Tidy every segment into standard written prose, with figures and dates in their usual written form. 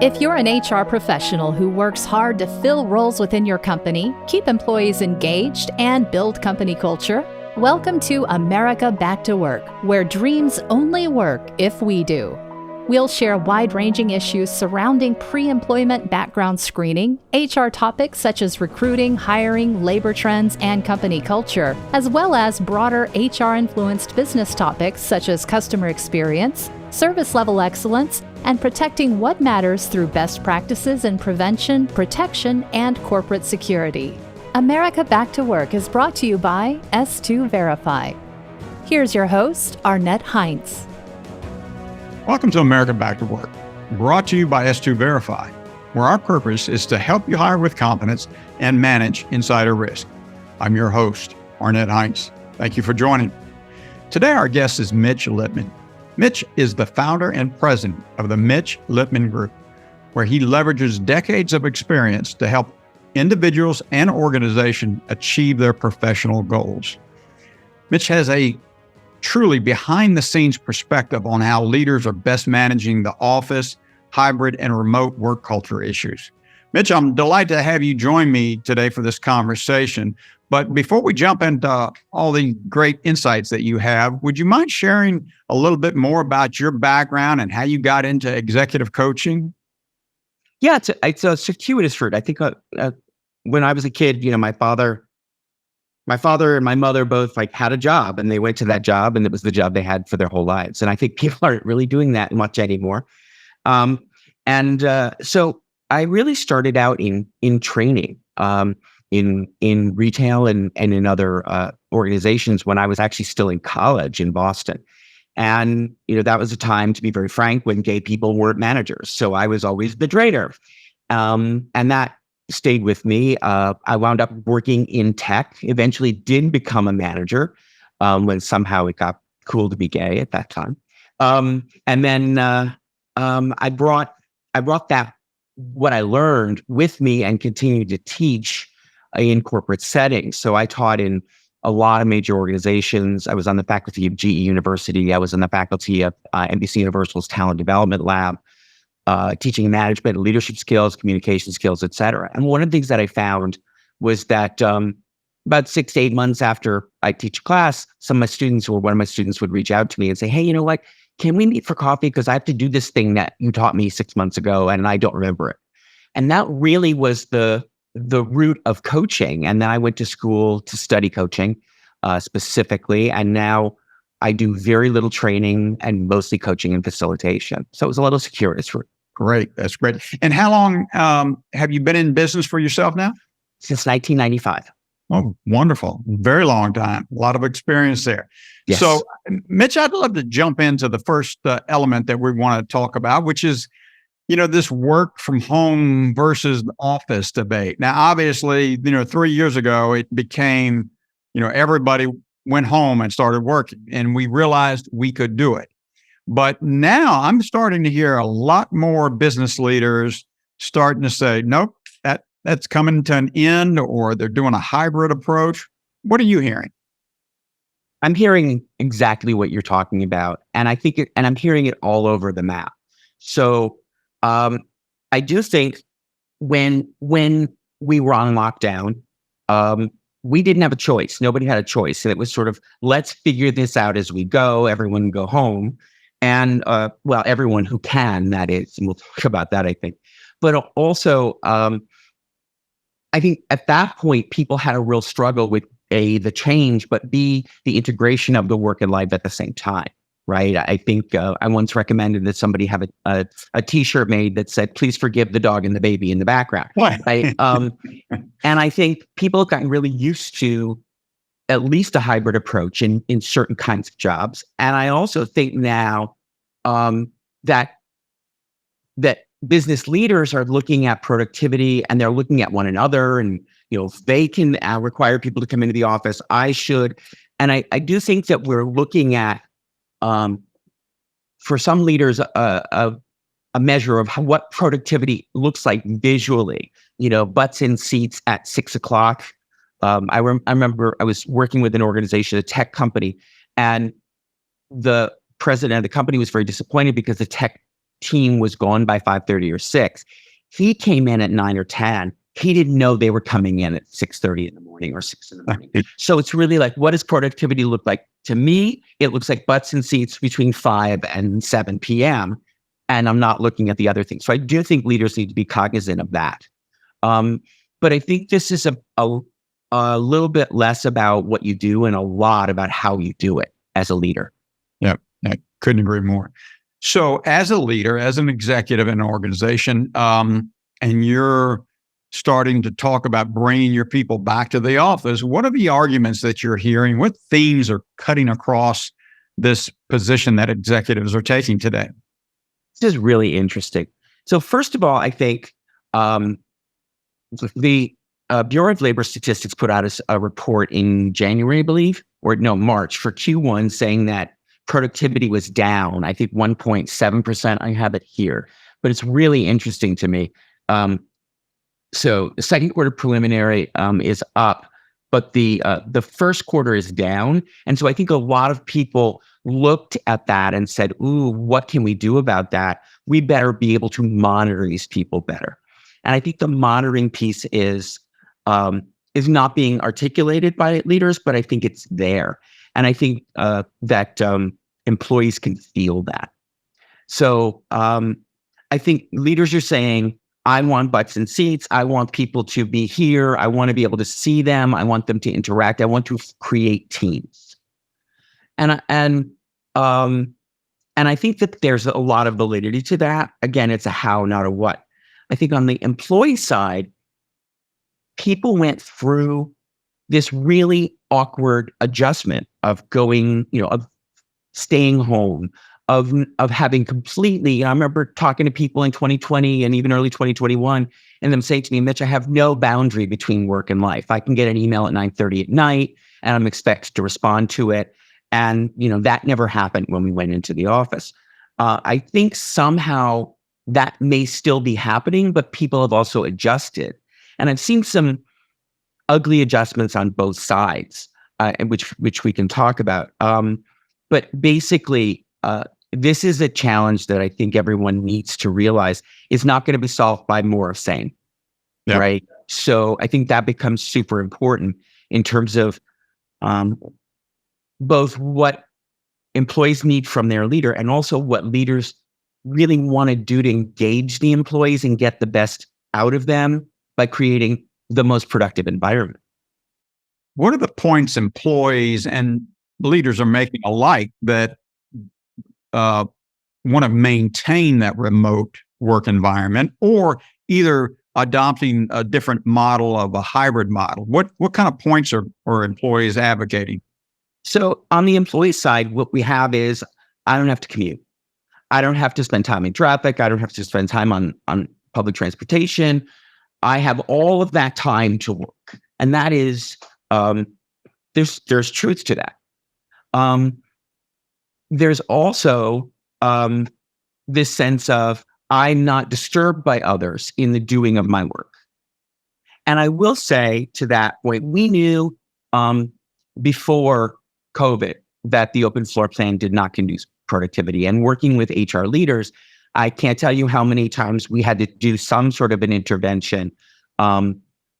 If you're an HR professional who works hard to fill roles within your company, keep employees engaged, and build company culture, welcome to America Back to Work, where dreams only work if we do. We'll share wide-ranging issues surrounding pre-employment background screening, HR topics such as recruiting, hiring, labor trends, and company culture, as well as broader HR-influenced business topics such as customer experience, service level excellence, and protecting what matters through best practices in prevention, protection, and corporate security. America Back to Work is brought to you by S2 Verify. Here's your host, Arnette Heintze. Welcome to America Back to Work, brought to you by S2 Verify, where our purpose is to help you hire with confidence and manage insider risk. I'm your host, Arnette Heintze. Thank you for joining. Today, our guest is Mitch Lippman. Mitch is the founder and president of the Mitch Lippman Group, where he leverages decades of experience to help individuals and organizations achieve their professional goals. Mitch has a truly behind-the-scenes perspective on how leaders are best managing the office, hybrid, and remote work culture issues. Mitch, I'm delighted to have you join me today for this conversation. But before we jump into all the great insights that you have, would you mind sharing a little bit more about your background and how you got into executive coaching? Yeah, it's a circuitous route. I think when I was a kid, my father and my mother both had a job, and they went to that job, and it was the job they had for their whole lives. And I think people aren't really doing that much anymore. So I really started out in training, in retail and in other organizations when I was actually still in college in Boston. And, that was a time, to be very frank, when gay people weren't managers. So I was always the trader. And that stayed with me. I wound up working in tech, eventually did become a manager when somehow it got cool to be gay at that time. And then I brought that, what I learned, with me and continued to teach in corporate settings. So I taught in a lot of major organizations. I was on the faculty of GE University. I was on the faculty of NBC Universal's Talent Development Lab, teaching management, leadership skills, communication skills, et cetera. And one of the things that I found was that about 6 to 8 months after I teach a class, one of my students would reach out to me and say, hey, can we meet for coffee? Because I have to do this thing that you taught me 6 months ago and I don't remember it. And that really was the root of coaching. And then I went to school to study coaching specifically. And now I do very little training and mostly coaching and facilitation. So it was a little circuitous route. Great. That's great. And how long have you been in business for yourself now? Since 1995. Oh, wonderful. Very long time. A lot of experience there. Yes. So, Mitch, I'd love to jump into the first element that we want to talk about, which is, this work from home versus office debate. Now, obviously, 3 years ago, it became, everybody went home and started working, and we realized we could do it. But now I'm starting to hear a lot more business leaders starting to say, nope, that's coming to an end, or they're doing a hybrid approach. What are you hearing? I'm hearing exactly what you're talking about. And and I'm hearing it all over the map. So I do think when we were on lockdown, we didn't have a choice. Nobody had a choice. And it was sort of, let's figure this out as we go. Everyone go home. And, everyone who can, that is, and we'll talk about that, I think. But also, I think at that point, people had a real struggle with A, the change, but B, the integration of the work and life at the same time, right? I think I once recommended that somebody have a T-shirt made that said, please forgive the dog and the baby in the background. Right? And I think people have gotten really used to at least a hybrid approach in certain kinds of jobs. And I also think now that business leaders are looking at productivity and they're looking at one another, and if they can require people to come into the office, I should. And I do think that we're looking at, for some leaders, a measure of what productivity looks like visually. Butts in seats at 6 o'clock. I remember I was working with an organization, a tech company, and the president of the company was very disappointed because the tech team was gone by 5:30 or 6. He came in at 9 or 10. He didn't know they were coming in at 6:30 in the morning or 6 in the morning. So it's really like, what does productivity look like? To me, it looks like butts and seats between 5 and 7 p.m. And I'm not looking at the other things. So I do think leaders need to be cognizant of that. But I think this is a little bit less about what you do and a lot about how you do it as a leader. Yep, I couldn't agree more. So as a leader, as an executive in an organization, and you're starting to talk about bringing your people back to the office, what are the arguments that you're hearing? What themes are cutting across this position that executives are taking today? This is really interesting. So first of all, I think the Bureau of Labor Statistics put out a report in January, I believe, or no, March for Q1 saying that productivity was down, I think 1.7%. I have it here, but it's really interesting to me. So the second quarter preliminary is up, but the first quarter is down. And so I think a lot of people looked at that and said, ooh, what can we do about that? We better be able to monitor these people better. And I think the monitoring piece is not being articulated by leaders, but I think it's there. And I think that employees can feel that. So I think leaders are saying, I want butts and seats. I want people to be here. I want to be able to see them. I want them to interact. I want to create teams. And I think that there's a lot of validity to that. Again, it's a how, not a what. I think on the employee side, people went through this really awkward adjustment of going, of staying home, of having completely, I remember talking to people in 2020 and even early 2021, and them saying to me, Mitch, I have no boundary between work and life. I can get an email at 9:30 at night and I'm expected to respond to it. And, that never happened when we went into the office. I think somehow that may still be happening, but people have also adjusted. And I've seen some ugly adjustments on both sides, which we can talk about. But basically, this is a challenge that I think everyone needs to realize is not going to be solved by more of same, right? So I think that becomes super important in terms of both what employees need from their leader and also what leaders really want to do to engage the employees and get the best out of them by creating the most productive environment. What are the points employees and leaders are making alike that want to maintain that remote work environment, or either adopting a different model of a hybrid model? What kind of points are employees advocating? So on the employee side, what we have is, I don't have to commute. I don't have to spend time in traffic. I don't have to spend time on public transportation. I have all of that time to work. And that is, there's truth to that. There's also this sense of, I'm not disturbed by others in the doing of my work. And I will say to that point, we knew before COVID that the open floor plan did not conduce productivity. And working with HR leaders, I can't tell you how many times we had to do some sort of an intervention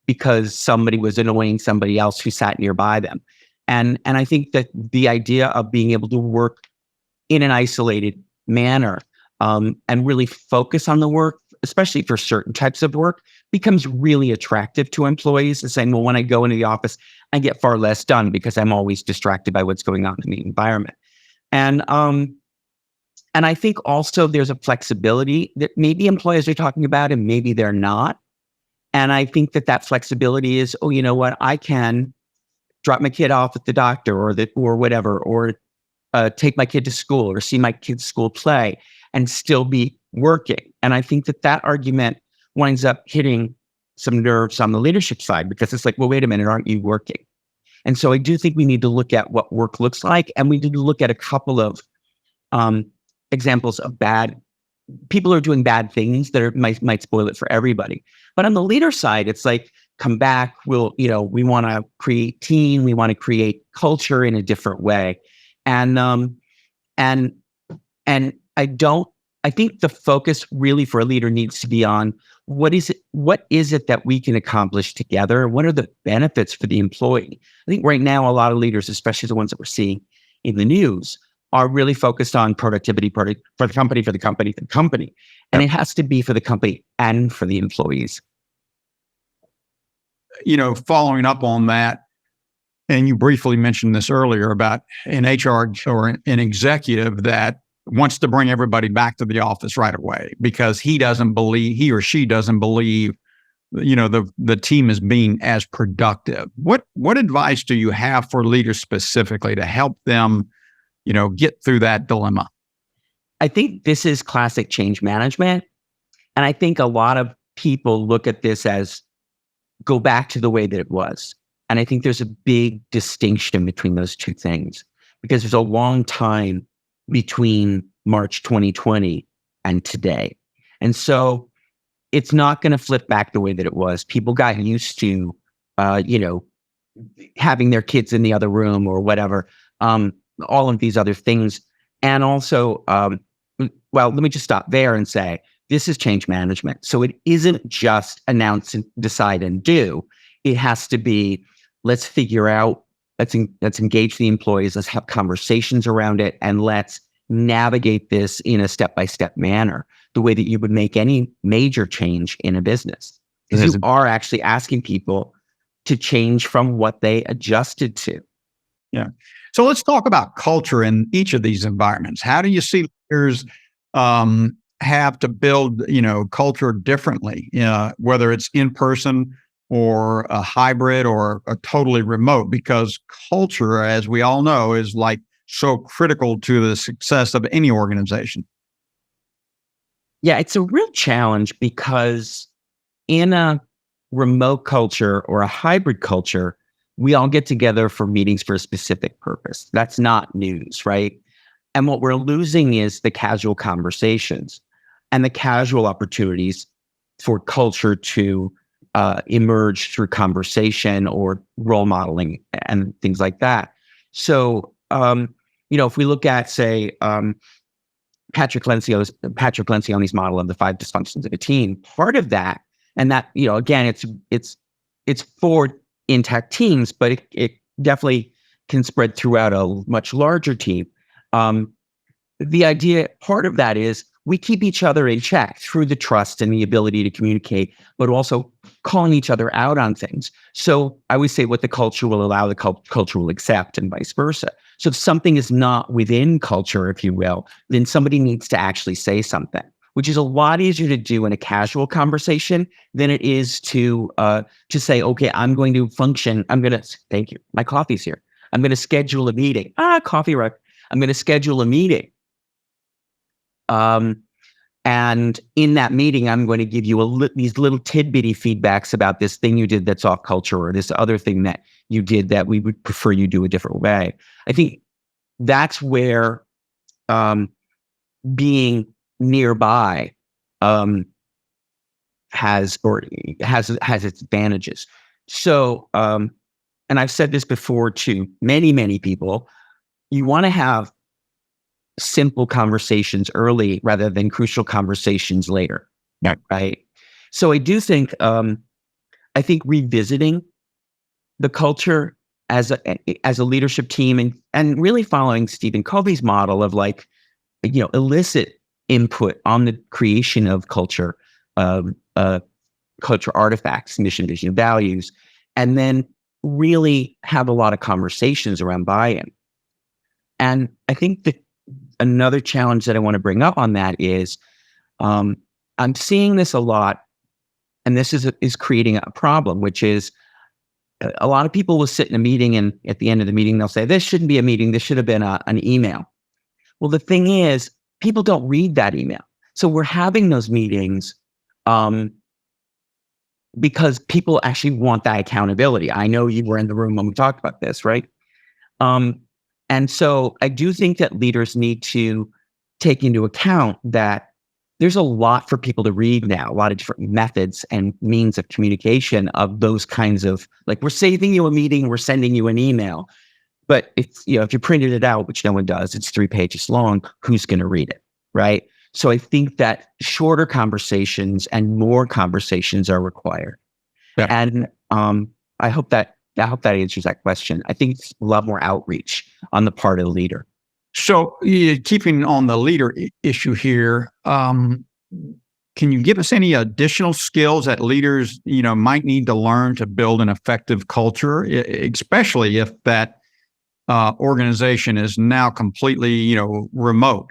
because somebody was annoying somebody else who sat nearby them. And I think that the idea of being able to work in an isolated manner and really focus on the work, especially for certain types of work, becomes really attractive to employees and saying, well, when I go into the office, I get far less done because I'm always distracted by what's going on in the environment. And I think also there's a flexibility that maybe employers are talking about and maybe they're not. And I think that flexibility is, oh, you know what, I can drop my kid off at the doctor or whatever, or take my kid to school or see my kid's school play and still be working. And I think that argument winds up hitting some nerves on the leadership side because it's like, well, wait a minute, aren't you working? And so I do think we need to look at what work looks like. And we need to look at a couple of examples of people are doing bad things that might spoil it for everybody. But on the leader side, it's like, come back. We want to create team. We want to create culture in a different way. And I don't I think the focus really for a leader needs to be on what is it that we can accomplish together? What are the benefits for the employee? I think right now, a lot of leaders, especially the ones that we're seeing in the news, are really focused on productivity for the company, for the company, for the company. And it has to be for the company and for the employees. Following up on that, and you briefly mentioned this earlier about an HR or an executive that wants to bring everybody back to the office right away because he or she doesn't believe, the team is being as productive. What advice do you have for leaders specifically to help them, get through that dilemma? I think this is classic change management. And I think a lot of people look at this as go back to the way that it was. And I think there's a big distinction between those two things because there's a long time between March 2020 and today. And so it's not going to flip back the way that it was. People got used to, having their kids in the other room or whatever, all of these other things. And also, let me just stop there and say, this is change management. So it isn't just announce and decide and do. It has to be, let's figure out, let's engage the employees, let's have conversations around it, and let's navigate this in a step-by-step manner, the way that you would make any major change in a business. Because you are actually asking people to change from what they adjusted to. Yeah. So let's talk about culture in each of these environments. How do you see leaders have to build, culture differently, whether it's in person or a hybrid or a totally remote? Because culture, as we all know, is like so critical to the success of any organization. Yeah, it's a real challenge because in a remote culture or a hybrid culture, we all get together for meetings for a specific purpose. That's not news, right? And what we're losing is the casual conversations and the casual opportunities for culture to emerge through conversation or role modeling and things like that. So, if we look at, say, Patrick Lencioni's model of the 5 dysfunctions of a team, part of that, and that, again, it's for intact teams, but it definitely can spread throughout a much larger team. The idea, part of that is we keep each other in check through the trust and the ability to communicate, but also calling each other out on things. So I always say what the culture will allow, the culture will accept, and vice versa. So if something is not within culture, if you will, then somebody needs to actually say something, which is a lot easier to do in a casual conversation than it is to say, okay, I'm going to function. Thank you. My coffee's here. I'm going to schedule a meeting. Coffee right. I'm going to schedule a meeting. And in that meeting, I'm going to give you these little tidbitty feedbacks about this thing you did that's off culture, or this other thing that you did that we would prefer you do a different way. I think that's where being nearby has its advantages. So, and I've said this before to many, many people, you want to have simple conversations early rather than crucial conversations later. Yeah. Right. So I do think, I think revisiting the culture as a leadership team and really following Stephen Covey's model of elicit input on the creation of culture artifacts, mission, vision, values, and then really have a lot of conversations around buy-in. And I think that another challenge that I want to bring up on that is I'm seeing this a lot, and this is creating a problem, which is a lot of people will sit in a meeting, and at the end of the meeting, they'll say, this shouldn't be a meeting. This should have been an email. Well, the thing is, people don't read that email. So we're having those meetings because people actually want that accountability. I know you were in the room when we talked about this, right? And so I do think that leaders need to take into account that there's a lot for people to read now, a lot of different methods and means of communication of those kinds of, we're saving you a meeting, we're sending you an email. But it's, if you printed it out, which no one does, it's 3 pages long, who's going to read it, right? So I think that shorter conversations and more conversations are required. Yeah. And I hope that answers that question. I think it's a lot more outreach on the part of the leader. So, keeping on the leader issue here, can you give us any additional skills that leaders, might need to learn to build an effective culture, especially if that organization is now completely, remote?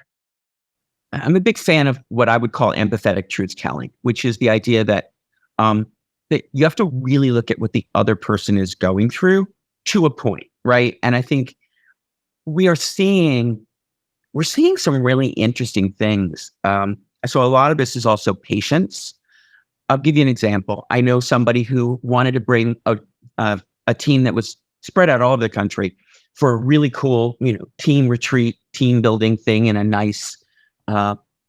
I'm a big fan of what I would call empathetic truth telling, which is the idea that that you have to really look at what the other person is going through to a point, right? And I think we're seeing some really interesting things. So a lot of this is also patience. I'll give you an example. I know somebody who wanted to bring a team that was spread out all over the country for a really cool, team retreat, team building thing in a nice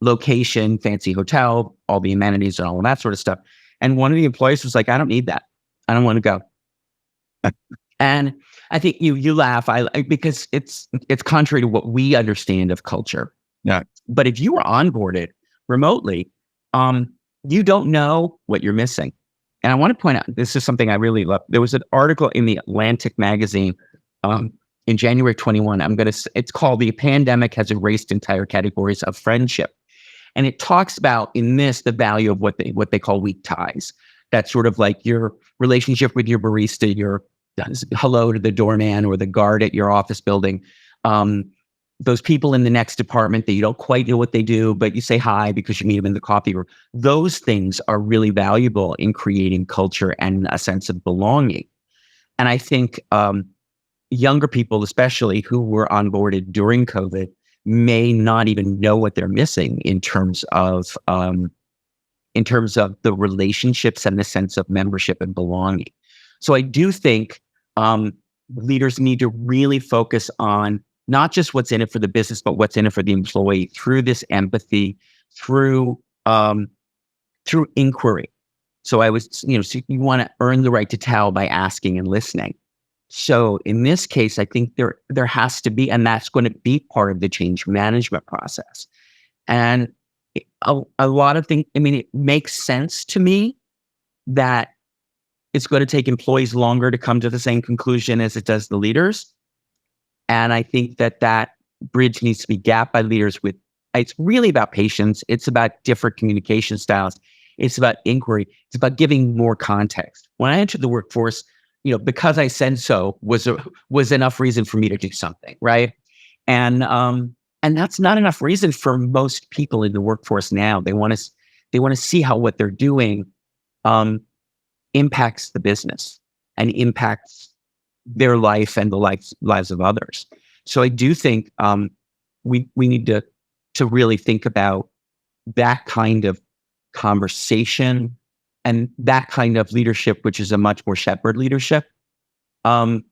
location, fancy hotel, all the amenities and all of that sort of stuff. And one of the employees was like, I don't need that. I don't want to go. And I think you laugh because it's contrary to what we understand of culture. Yeah. But if you were onboarded remotely, you don't know what you're missing. And I want to point out, this is something I really love. There was an article in the Atlantic magazine in January 21. It's called "The Pandemic Has Erased Entire Categories of Friendship." And it talks about in this the value of what they call weak ties. That's sort of like your relationship with your barista, your hello to the doorman or the guard at your office building. Those people in the next department that you don't quite know what they do, but you say hi because you meet them in the coffee room. Those things are really valuable in creating culture and a sense of belonging. And I think younger people, especially who were onboarded during COVID, may not even know what they're missing in terms of the relationships and the sense of membership and belonging. So I do think leaders need to really focus on not just what's in it for the business, but what's in it for the employee through this empathy, through inquiry. So so you want to earn the right to tell by asking and listening. So in this case, I think there has to be, and that's going to be part of the change management process. And a lot of things, it makes sense to me that it's going to take employees longer to come to the same conclusion as it does the leaders. And I think that bridge needs to be gapped by leaders it's really about patience. It's about different communication styles. It's about inquiry. It's about giving more context. When I entered the workforce, because I said so was enough reason for me to do something, right? And that's not enough reason for most people in the workforce now. They want to see how what they're doing impacts the business and impacts their life and the lives of others. So I do think we need to really think about that kind of conversation and that kind of leadership, which is a much more shepherd leadership. And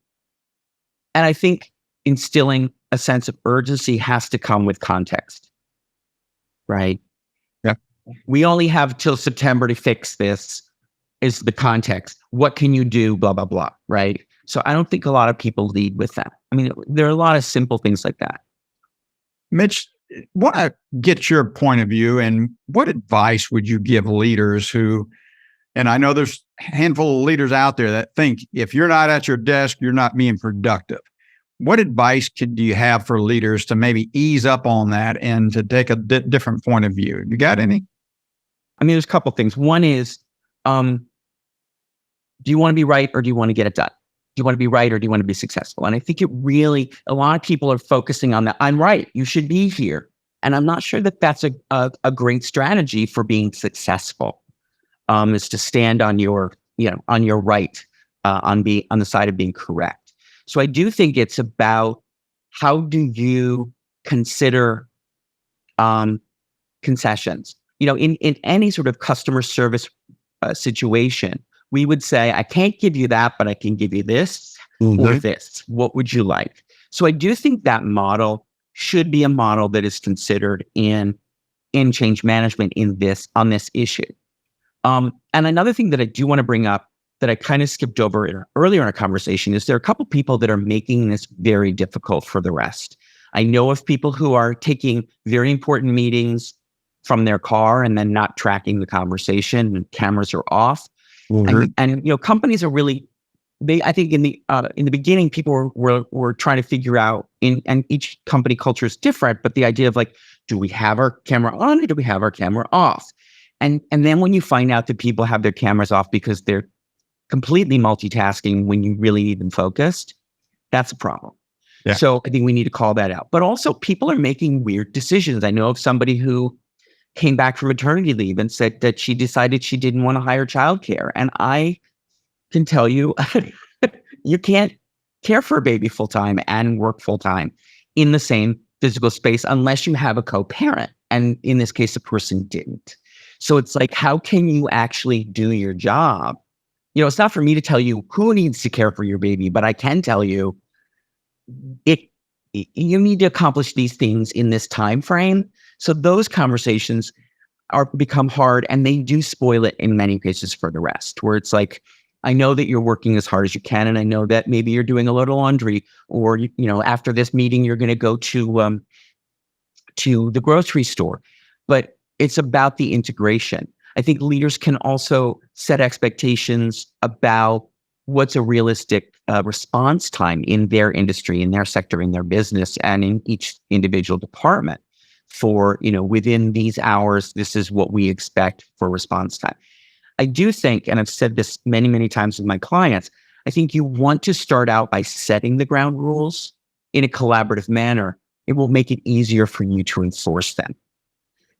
I think instilling a sense of urgency has to come with context, right? Yeah. We only have till September to fix this is the context. What can you do? Blah, blah, blah, right? So I don't think a lot of people lead with that. There are a lot of simple things like that. Mitch, want to get your point of view, and what advice would you give leaders who, and I know there's a handful of leaders out there that think if you're not at your desk, you're not being productive. What advice do you have for leaders to maybe ease up on that and to take a different point of view? You got any? There's a couple things. One is, do you want to be right or do you want to get it done? Do you want to be right or do you want to be successful? And I think a lot of people are focusing on that. I'm right. You should be here. And I'm not sure that that's a great strategy for being successful. Is to stand on your right, on the side of being correct. So I do think it's about how do you consider concessions? In any sort of customer service situation, we would say, I can't give you that, but I can give you this or this. What would you like? So I do think that model should be a model that is considered in change management on this issue. And another thing that I do want to bring up that I kind of skipped over earlier in our conversation is there are a couple people that are making this very difficult for the rest. I know of people who are taking very important meetings from their car and then not tracking the conversation, and cameras are off. And companies are really, I think in the beginning, people were trying to figure out, and each company culture is different, but the idea of like, do we have our camera on or do we have our camera off? And then when you find out that people have their cameras off because they're completely multitasking when you really need them focused, that's a problem. Yeah. So I think we need to call that out. But also, people are making weird decisions. I know of somebody who came back from maternity leave and said that she decided she didn't want to hire childcare. And I can tell you, you can't care for a baby full time and work full time in the same physical space unless you have a co-parent. And in this case, the person didn't. So it's like, how can you actually do your job? It's not for me to tell you who needs to care for your baby, but I can tell you you need to accomplish these things in this time frame. So those conversations become hard, and they do spoil it in many cases for the rest, where it's like, I know that you're working as hard as you can, and I know that maybe you're doing a little laundry, or after this meeting you're going to go to the grocery store. But it's about the integration. I think leaders can also set expectations about what's a realistic response time in their industry, in their sector, in their business, and in each individual department. For, within these hours, this is what we expect for response time. I do think, and I've said this many, many times with my clients, I think you want to start out by setting the ground rules in a collaborative manner. It will make it easier for you to enforce them.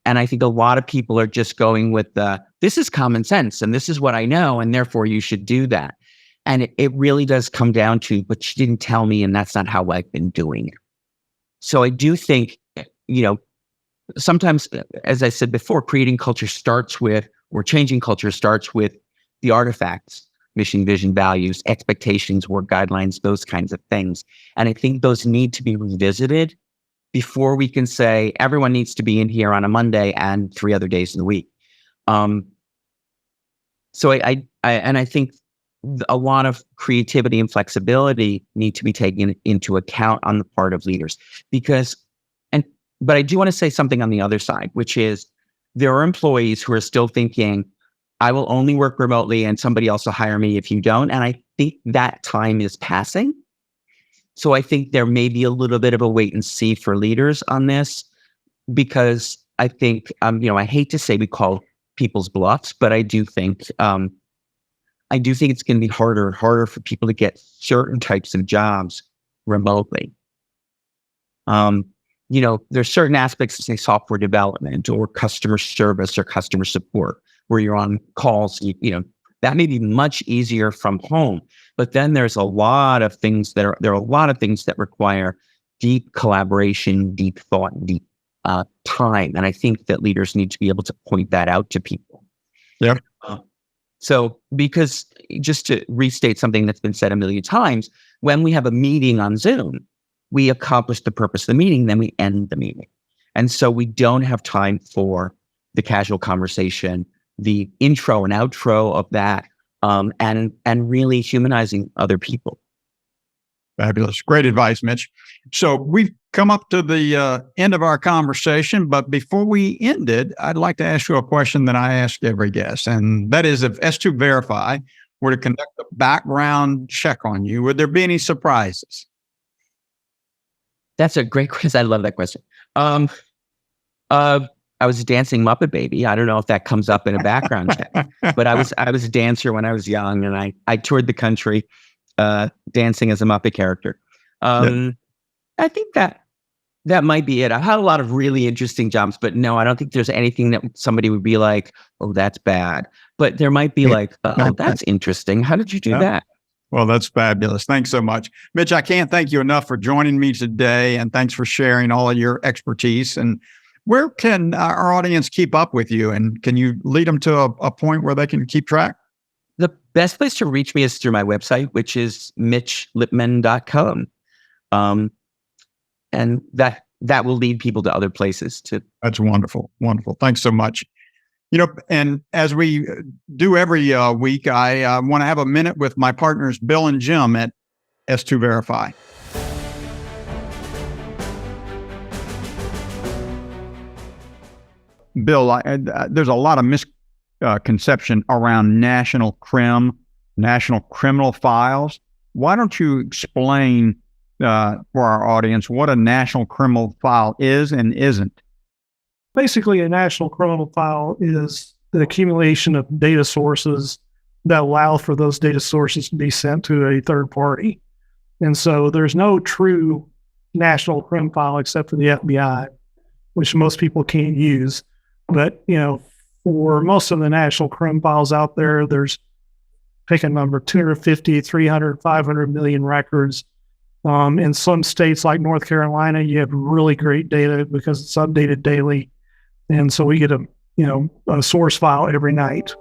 And I think a lot of people are just going with this is common sense and this is what I know, and therefore you should do that. And it really does come down to, but you didn't tell me, and that's not how I've been doing it. So I do think, sometimes, as I said before, changing culture starts with the artifacts, mission, vision, values, expectations, work guidelines, those kinds of things. And I think those need to be revisited before we can say everyone needs to be in here on a Monday and 3 other days in the week. So I think a lot of creativity and flexibility need to be taken into account on the part of leaders, but I do want to say something on the other side, which is there are employees who are still thinking, I will only work remotely and somebody else will hire me if you don't. And I think that time is passing. So I think there may be a little bit of a wait and see for leaders on this, because I think, I hate to say we call people's bluffs, but I do think it's going to be harder and harder for people to get certain types of jobs remotely. There's certain aspects of, say, software development or customer service or customer support where you're on calls, that may be much easier from home. But then there's a lot of things that require deep collaboration, deep thought, deep time. And I think that leaders need to be able to point that out to people. Yeah. So, because just to restate something that's been said a million times, when we have a meeting on Zoom, we accomplish the purpose of the meeting, then we end the meeting. And so we don't have time for the casual conversation, the intro and outro of that, and really humanizing other people. Fabulous. Great advice, Mitch. So we've come up to the end of our conversation, but before we end it, I'd like to ask you a question that I ask every guest, and that is, if S2 Verify were to conduct a background check on you, would there be any surprises? That's a great question. I love that question. I was a dancing Muppet Baby. I don't know if that comes up in a background check, but I was a dancer when I was young, and I toured the country dancing as a Muppet character. I think that might be it. I've had a lot of really interesting jobs, but no, I don't think there's anything that somebody would be like, oh, that's bad. But there might be like, oh, that's interesting. How did you do that? Well, that's fabulous. Thanks so much. Mitch, I can't thank you enough for joining me today, and thanks for sharing all of your expertise. And where can our audience keep up with you? And can you lead them to a point where they can keep track? The best place to reach me is through my website, which is mitchlippman.com. And that will lead people to other places too. That's wonderful. Wonderful. Thanks so much. And as we do every week, I want to have a minute with my partners, Bill and Jim at S2 Verify. Bill, there's a lot of misconception around national criminal files. Why don't you explain for our audience what a national criminal file is and isn't? Basically, a national criminal file is the accumulation of data sources that allow for those data sources to be sent to a third party. And so there's no true national crim file except for the FBI, which most people can't use. But, for most of the national crim files out there, there's, pick a number, 250, 300, 500 million records. In some states like North Carolina, you have really great data because it's updated daily. And so we get a source file every night.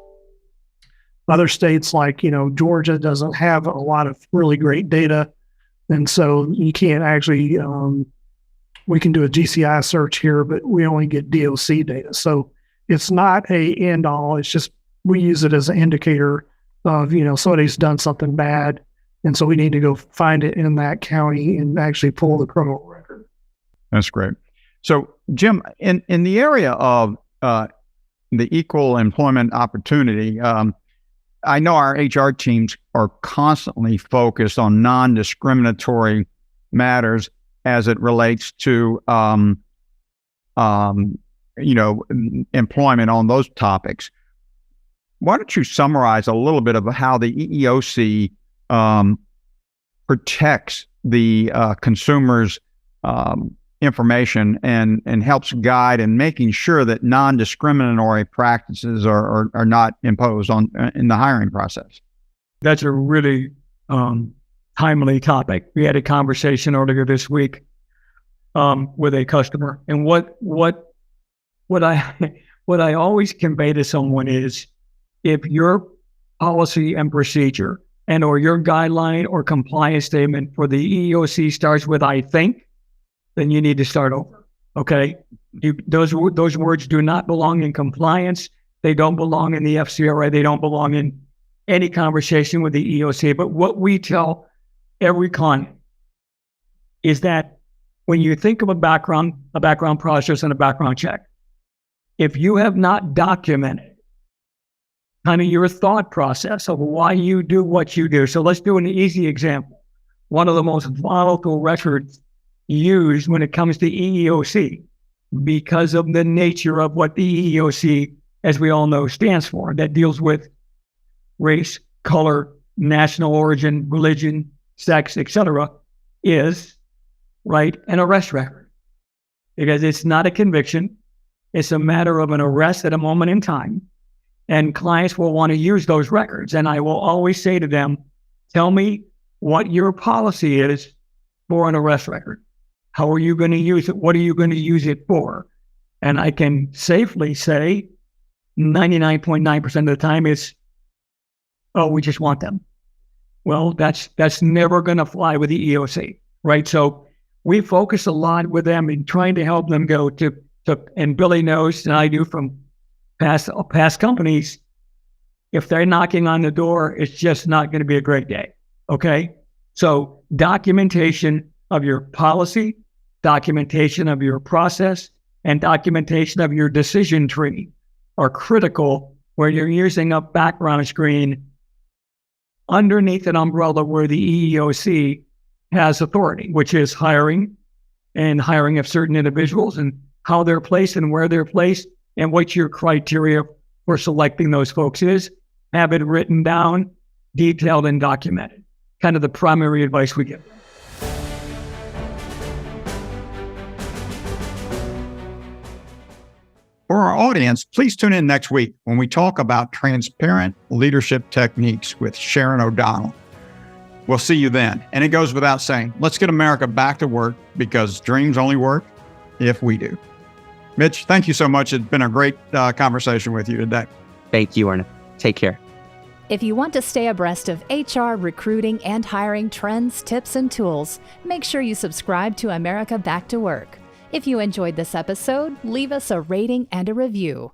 Other states like, Georgia doesn't have a lot of really great data. And so you can't actually, we can do a GCI search here, but we only get DOC data. So it's not a end all. It's just, we use it as an indicator of, somebody's done something bad. And so we need to go find it in that county and actually pull the criminal record. That's great. So Jim, in the area of the equal employment opportunity, I know our HR teams are constantly focused on non-discriminatory matters as it relates to, employment on those topics. Why don't you summarize a little bit of how the EEOC protects the consumer's information and helps guide in making sure that non-discriminatory practices are not imposed in the hiring process? That's a really timely topic. We had a conversation earlier this week with a customer, and what I always convey to someone is, if your policy and procedure and or your guideline or compliance statement for the EEOC starts with "I think," then you need to start over. Okay, those words do not belong in compliance. They don't belong in the FCRA. They don't belong in any conversation with the EEOC. But what we tell every client is that when you think of a background process and a background check, if you have not documented kind of your thought process of why you do what you do. So let's do an easy example. One of the most volatile records used when it comes to EEOC, because of the nature of what the EEOC, as we all know, stands for, that deals with race, color, national origin, religion, sex, etc., is, right, an arrest record. Because it's not a conviction. It's a matter of an arrest at a moment in time. And clients will want to use those records. And I will always say to them, tell me what your policy is for an arrest record. How are you going to use it? What are you going to use it for? And I can safely say 99.9% of the time it's, oh, we just want them. Well, that's never going to fly with the EEOC, right? So we focus a lot with them in trying to help them go to and Billy knows, and I do from past companies, if they're knocking on the door, it's just not going to be a great day. Okay. So documentation of your policy, documentation of your process, and documentation of your decision tree are critical where you're using a background screen underneath an umbrella where the EEOC has authority, which is hiring of certain individuals and how they're placed and where they're placed, and what your criteria for selecting those folks is. Have it written down, detailed, and documented. Kind of the primary advice we give. For our audience, please tune in next week when we talk about transparent leadership techniques with Sharon O'Donnell. We'll see you then. And it goes without saying, let's get America back to work, because dreams only work if we do. Mitch, thank you so much. It's been a great conversation with you today. Thank you, Arnette. Take care. If you want to stay abreast of HR, recruiting, and hiring trends, tips, and tools, make sure you subscribe to America Back to Work. If you enjoyed this episode, leave us a rating and a review.